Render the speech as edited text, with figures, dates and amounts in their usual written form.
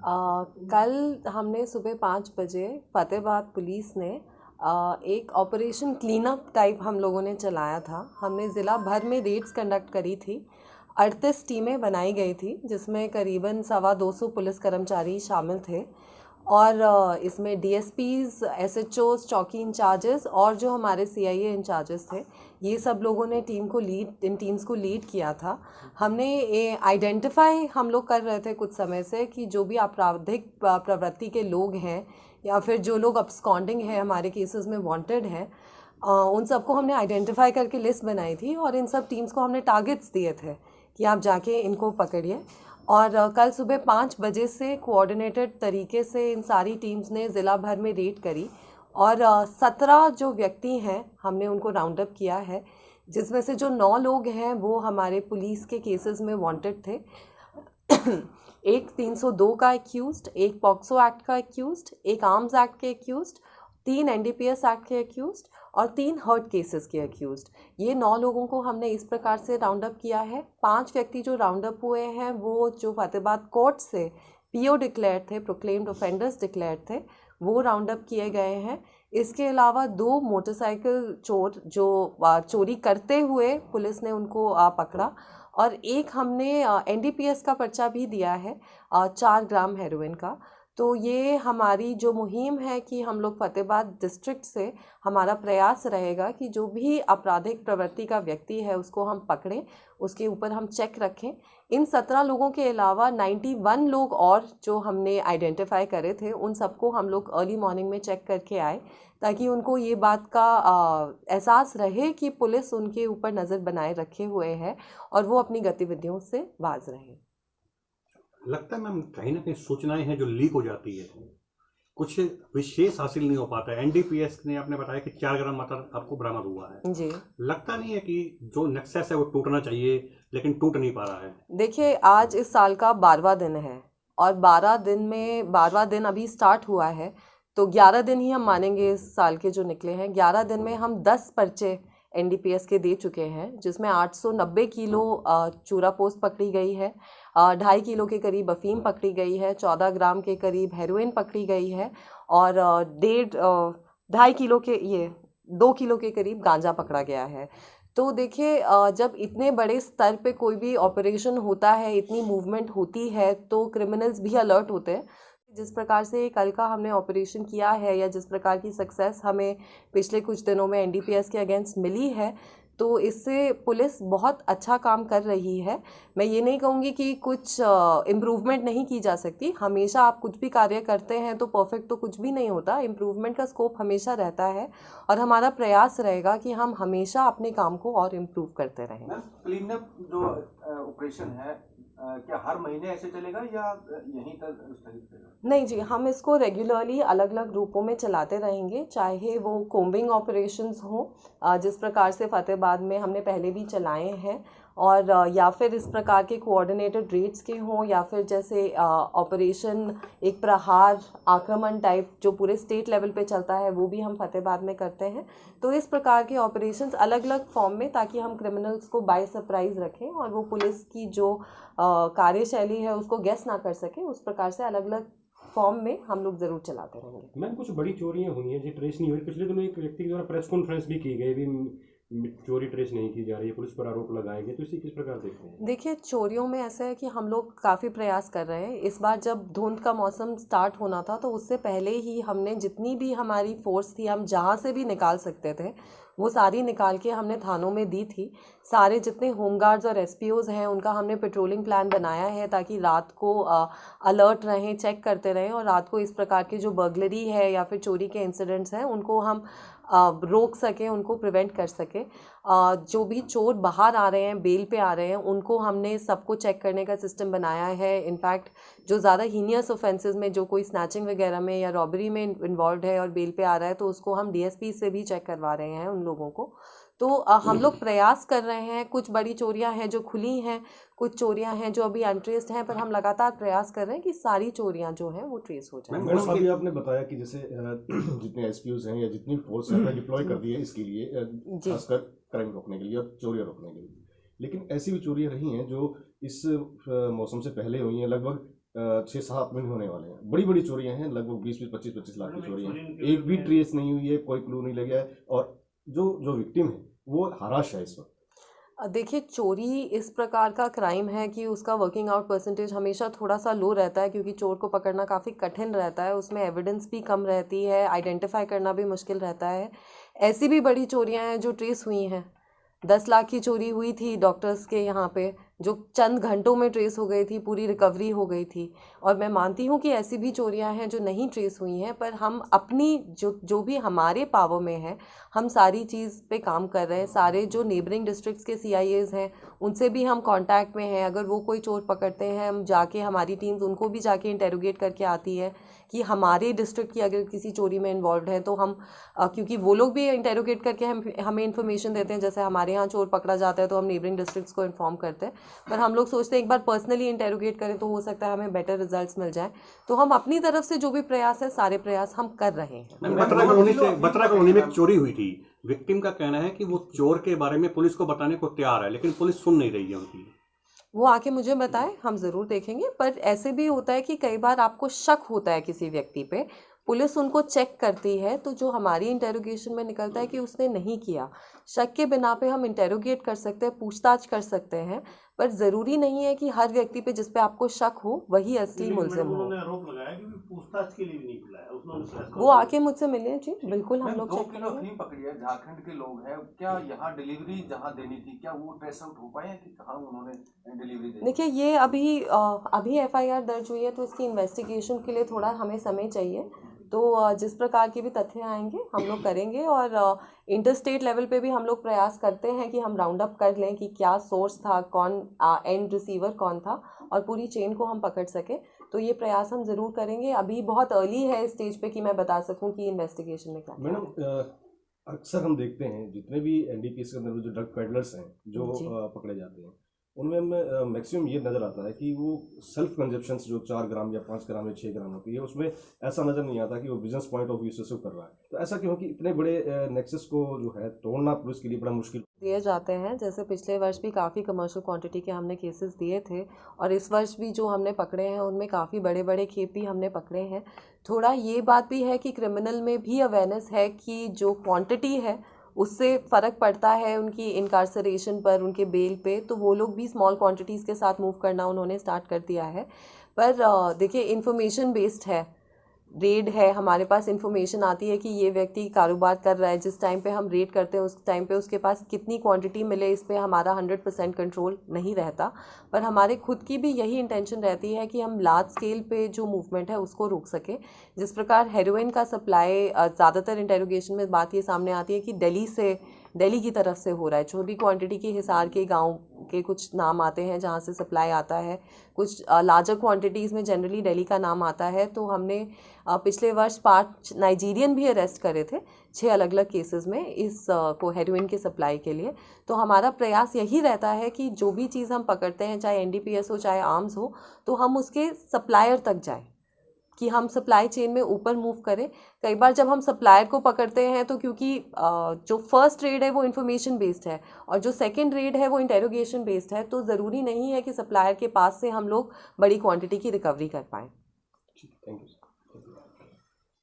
कल हमने सुबह 5 बजे फ़तेहाबाद पुलिस ने एक ऑपरेशन क्लीनअप टाइप हम लोगों ने चलाया था। हमने ज़िला भर में रेड्स कंडक्ट करी थी। 38 टीमें बनाई गई थी, जिसमें करीबन 225 पुलिस कर्मचारी शामिल थे और इसमें डीएसपीज़, एसएचओज़, चौकी इंचार्जेस और जो हमारे सीआईए इंचार्जेस थे, ये सब लोगों ने इन टीम्स को लीड किया था। हमने ये आइडेंटिफाई हम लोग कर रहे थे कुछ समय से कि जो भी आपराधिक प्रवृत्ति के लोग हैं या फिर जो लोग अब्सकॉन्डिंग हैं, हमारे केसेस में वांटेड हैं, उन सबको हमने आइडेंटिफाई करके लिस्ट बनाई थी और इन सब टीम्स को हमने टारगेट्स दिए थे कि आप जाके इनको पकड़िए। और कल सुबह 5 बजे से कोऑर्डिनेटेड तरीके से इन सारी टीम्स ने ज़िला भर में रेड करी और 17 जो व्यक्ति हैं हमने उनको राउंड अप किया है, जिसमें से जो 9 लोग हैं वो हमारे पुलिस के केसेस में वांटेड थे। एक 302 का एक्यूज्ड, एक पॉक्सो एक्ट का एक्यूज्ड, एक आर्म्स एक्ट के एक्यूज्ड, 3 एनडीपीएस एक्ट के एक्यूज्ड और 3 हर्ट केसेस के एक्यूज्ड। ये 9 लोगों को हमने इस प्रकार से राउंड अप किया है। 5 व्यक्ति जो राउंड अप हुए हैं वो जो फ़तेहाबाद कोर्ट से पीओ डिक्लेयर थे, प्रोक्लेम्ड ऑफेंडर्स डिक्लेयर थे, वो राउंड अप किए गए हैं। इसके अलावा 2 मोटरसाइकिल चोर जो चोरी करते हुए पुलिस ने उनको पकड़ा और एक हमने एनडीपीएस का पर्चा भी दिया है 4 ग्राम हेरोइन का। तो ये हमारी जो मुहिम है कि हम लोग फ़तेहाबाद डिस्ट्रिक्ट से हमारा प्रयास रहेगा कि जो भी आपराधिक प्रवृत्ति का व्यक्ति है उसको हम पकड़ें, उसके ऊपर हम चेक रखें। इन 17 लोगों के अलावा 91 लोग और जो हमने आइडेंटिफाई करे थे, उन सबको हम लोग अर्ली मॉर्निंग में चेक करके आए ताकि उनको ये बात का एहसास रहे कि पुलिस उनके ऊपर नज़र बनाए रखे हुए है और वो अपनी गतिविधियों से बाज रहे। लगता है मैम कहीं ना कहीं सूचनाएं हैं जो लीक हो जाती है, कुछ विशेष हासिल नहीं हो पाता है। एनडीपीएस ने आपने बताया कि 4 ग्राम मटर आपको बरामद हुआ है जी। लगता नहीं है कि जो नेक्सस है वो टूटना चाहिए लेकिन टूट नहीं पा रहा है? देखिए, आज इस साल का 12वां दिन है और 12वां दिन अभी स्टार्ट हुआ है, तो 11 दिन ही हम मानेंगे इस साल के जो निकले हैं। 11 दिन में हम 10 पर्चे एनडीपीएस के दे चुके हैं, जिसमें 890 किलो चूरा पोस्त पकड़ी गई है, 2.5 किलो के करीब अफीम पकड़ी गई है, 14 ग्राम के करीब हेरोइन पकड़ी गई है और 2.5 किलो के 2 किलो के करीब गांजा पकड़ा गया है। तो देखिए, जब इतने बड़े स्तर पे कोई भी ऑपरेशन होता है, इतनी मूवमेंट होती है, तो क्रिमिनल्स भी अलर्ट होते हैं। जिस प्रकार से कल का हमने ऑपरेशन किया है या जिस प्रकार की सक्सेस हमें पिछले कुछ दिनों में एनडीपीएस के अगेंस्ट मिली है, तो इससे पुलिस बहुत अच्छा काम कर रही है। मैं ये नहीं कहूँगी कि कुछ इम्प्रूवमेंट नहीं की जा सकती। हमेशा आप कुछ भी कार्य करते हैं तो परफेक्ट तो कुछ भी नहीं होता, इम्प्रूवमेंट का स्कोप हमेशा रहता है और हमारा प्रयास रहेगा कि हम हमेशा अपने काम को और इम्प्रूव करते रहें। क्लीन अप जो ऑपरेशन है, क्या हर महीने ऐसे चलेगा या यहीं तक स्थगित रहेगा? नहीं जी, हम इसको रेगुलरली अलग अलग रूपों में चलाते रहेंगे, चाहे वो कोम्बिंग ऑपरेशंस हो जिस प्रकार से फ़तेहाबाद में हमने पहले भी चलाए हैं, और या फिर इस प्रकार के कोऑर्डिनेटेड रेड्स के हों, या फिर जैसे ऑपरेशन एक प्रहार आक्रमण टाइप जो पूरे स्टेट लेवल पे चलता है, वो भी हम फ़तेहाबाद में करते हैं। तो इस प्रकार के ऑपरेशंस अलग अलग फॉर्म में, ताकि हम क्रिमिनल्स को बाय सरप्राइज़ रखें और वो पुलिस की जो कार्यशैली है उसको गेस ना कर सके, उस प्रकार से अलग अलग फॉर्म में हम लोग जरूर चलाते रहेंगे। मैम, कुछ बड़ी चोरियां हुई हैं जो ट्रेस नहीं हुई। पिछले दिनों एक व्यक्ति के द्वारा प्रेस कॉन्फ्रेंस भी की गई, भी चोरी ट्रेस नहीं की जा रही है, पुलिस पर आरोप लगाए गए, तो इसे किस प्रकार देखते हैं? देखिए, चोरियों में ऐसा है कि हम लोग काफ़ी प्रयास कर रहे हैं। इस बार जब धुंध का मौसम स्टार्ट होना था, तो उससे पहले ही हमने जितनी भी हमारी फोर्स थी, हम जहाँ से भी निकाल सकते थे वो सारी निकाल के हमने थानों में दी थी। सारे जितने होमगार्ड्स और एसपीओज़ हैं उनका हमने पेट्रोलिंग प्लान बनाया है ताकि रात को अलर्ट रहें, चेक करते रहें और रात को इस प्रकार की जो बर्गलरी है या फिर चोरी के इंसिडेंट्स हैं उनको हम रोक सकें, उनको प्रिवेंट कर सकें। जो भी चोर बाहर आ रहे हैं, बेल पे आ रहे हैं, उनको हमने सबको चेक करने का सिस्टम बनाया है। इनफैक्ट जो ज़्यादा हीनियस ऑफेंसेस में जो कोई स्नैचिंग वगैरह में या रॉबरी में इन्वॉल्व है और बेल पे आ रहा है, तो उसको हम डीएसपी से भी चेक करवा रहे हैं उन लोगों को। तो हम लोग प्रयास कर रहे हैं। कुछ बड़ी चोरियां हैं जो खुली हैं, कुछ चोरियां हैं जो अभी अनट्रेस्ड हैं, पर हम लगातार प्रयास कर रहे हैं कि सारी चोरियां जो हैं वो ट्रेस हो जाए। मैडम, अभी आपने बताया कि जैसे जितने एसपीओज हैं या जितनी फोर्स है डिप्लॉय कर दी है इसके लिए, खासकर क्राइम रोकने के लिए और चोरियां रोकने के लिए, लेकिन ऐसी भी चोरियां रही हैं जो इस मौसम से पहले हुई हैं। लगभग 6-7 महीने होने वाले हैं। बड़ी बड़ी चोरियां हैं, लगभग 20-20, 25-25 लाख की चोरियां हैं। एक भी ट्रेस नहीं हुई है, कोई क्लू नहीं लगा है, और जो विक्टिम है वो हराश है इस वक्त। देखिए, चोरी इस प्रकार का क्राइम है कि उसका वर्किंग आउट परसेंटेज हमेशा थोड़ा सा लो रहता है, क्योंकि चोर को पकड़ना काफ़ी कठिन रहता है, उसमें एविडेंस भी कम रहती है, आइडेंटिफाई करना भी मुश्किल रहता है। ऐसी भी बड़ी चोरियां हैं जो ट्रेस हुई हैं। 10 लाख की चोरी हुई थी डॉक्टर्स के यहाँ पे, जो चंद घंटों में ट्रेस हो गई थी, पूरी रिकवरी हो गई थी। और मैं मानती हूँ कि ऐसी भी चोरियां हैं जो नहीं ट्रेस हुई हैं, पर हम अपनी जो भी हमारे पावर में है, हम सारी चीज़ पे काम कर रहे हैं। सारे जो नेबरिंग डिस्ट्रिक्ट्स के CIAs हैं उनसे भी हम कांटेक्ट में हैं। अगर वो कोई चोर पकड़ते हैं, हम जाके, हमारी टीम्स उनको भी जाके इंटेरोगेट करके आती है कि हमारे डिस्ट्रिक्ट की अगर किसी चोरी में इन्वॉल्व है तो हम क्योंकि वो लोग भी इंटेरोगेट करके हमें इन्फॉर्मेशन देते हैं। जैसे हमारे यहाँ चोर पकड़ा जाता है तो हम नेबरिंग डिस्ट्रिक्ट्स को इन्फॉर्म करते हैं, पर हम लोग सोचते हैं एक बार पर्सनली इंटेरोगेट करें तो हो सकता है हमें बेटर रिजल्ट्स मिल जाए। तो हम अपनी तरफ से जो भी प्रयास है, सारे प्रयास हम कर रहे हैं। बत्रा कॉलोनी में एक चोरी हुई थी। विक्टिम का कहना है कि वो चोर के बारे में पुलिस को बताने को तैयार है, लेकिन पुलिस सुन नहीं रही है उनकी। वो आके मुझे बताए, हम ज़रूर देखेंगे। पर ऐसे भी होता है कि कई बार आपको शक होता है किसी व्यक्ति पे, पुलिस उनको चेक करती है, तो जो हमारी इंटेरोगेशन में निकलता है कि उसने नहीं किया, शक के बिना पे हम इंटेरोगेट कर सकते हैं, पूछताछ कर सकते हैं। पर ज़रूरी नहीं है कि हर व्यक्ति पे जिस पे आपको शक हो वही असली मुलजिम हो। उन्होंने आरोप लगाया कि पूछताछ के लिए भी नहीं बुलाया उसने। वो आके मुझसे मिले जी, बिल्कुल हम लोग 2 चेक किलो करेंगे। अफीम पकड़ी है, झारखंड के लोग हैं, क्या यहाँ डिलीवरी जहाँ देनी थी, क्या वो ट्रेस आउट हो पाए हैं कि कहाँ उन्होंने डिलीवरी दी? देखिए, ये अभी FIR दर्ज हुई है, तो इसकी इन्वेस्टिगेशन के लिए थोड़ा हमें समय चाहिए। तो जिस प्रकार के भी तथ्य आएंगे हम लोग करेंगे, और इंटरस्टेट लेवल पे भी हम लोग प्रयास करते हैं कि हम राउंड अप कर लें कि क्या सोर्स था, कौन एंड रिसीवर कौन था, और पूरी चेन को हम पकड़ सके। तो ये प्रयास हम ज़रूर करेंगे। अभी बहुत अर्ली है इस स्टेज पे कि मैं बता सकूं कि इन्वेस्टिगेशन में क्या है। मैडम, अक्सर हम देखते हैं जितने भी NDPS के अंदर जो ड्रग पेडलर्स हैं जो पकड़े जाते हैं, उनमें हमें मैक्सिमम ये नज़र आता है कि वो सेल्फ कंजप्शंस जो 4 ग्राम या 5 ग्राम या 6 ग्राम होती है, उसमें ऐसा नज़र नहीं आता कि वो बिजनेस पॉइंट ऑफ व्यू से कर रहा है। तो ऐसा क्यों कि इतने बड़े नेक्सस को जो है तोड़ना पुलिस के लिए बड़ा मुश्किल दिए जाते हैं। जैसे पिछले वर्ष भी काफ़ी कमर्शियल क्वांटिटी के हमने केसेस दिए थे, और इस वर्ष भी जो हमने पकड़े हैं उनमें काफ़ी बड़े बड़े खेप भी हमने पकड़े हैं। थोड़ा ये बात भी है कि क्रिमिनल में भी अवेयरनेस है कि जो क्वांटिटी है उससे फ़र्क पड़ता है उनकी इनकार्सरेशन पर, उनके बेल पे। तो वो लोग भी स्मॉल क्वांटिटीज़ के साथ मूव करना उन्होंने स्टार्ट कर दिया है। पर देखिए, इन्फॉर्मेशन बेस्ड है, रेड है, हमारे पास इन्फॉर्मेशन आती है कि ये व्यक्ति कारोबार कर रहा है। जिस टाइम पे हम रेड करते हैं उस टाइम पे उसके पास कितनी क्वांटिटी मिले, इस पे हमारा 100% कंट्रोल नहीं रहता। पर हमारे खुद की भी यही इंटेंशन रहती है कि हम लार्ज स्केल पे जो मूवमेंट है उसको रोक सके। जिस प्रकार हेरोइन का सप्लाई, ज़्यादातर इंटेरोगेशन में बात ये सामने आती है कि दिल्ली की तरफ से हो रहा है। छोटी क्वांटिटी के हिसार के गांव के कुछ नाम आते हैं जहां से सप्लाई आता है, कुछ लार्जर क्वांटिटीज़ में जनरली दिल्ली का नाम आता है। तो हमने पिछले वर्ष 5 नाइजीरियन भी अरेस्ट करे थे 6 अलग अलग केसेस में इस को हेरोइन के सप्लाई के लिए। तो हमारा प्रयास यही रहता है कि जो भी चीज़ हम पकड़ते हैं, चाहे NDPS हो चाहे आर्म्स हो, तो हम उसके सप्लायर तक जाएं, कि हम सप्लाई चेन में ऊपर मूव करें। कई बार जब हम सप्लायर को पकड़ते हैं तो क्योंकि जो फर्स्ट रेड है वो इन्फॉर्मेशन बेस्ड है और जो सेकंड रेड है वो इंटेरोगेशन बेस्ड है, तो ज़रूरी नहीं है कि सप्लायर के पास से हम लोग बड़ी क्वांटिटी की रिकवरी कर पाएँ। Thank you.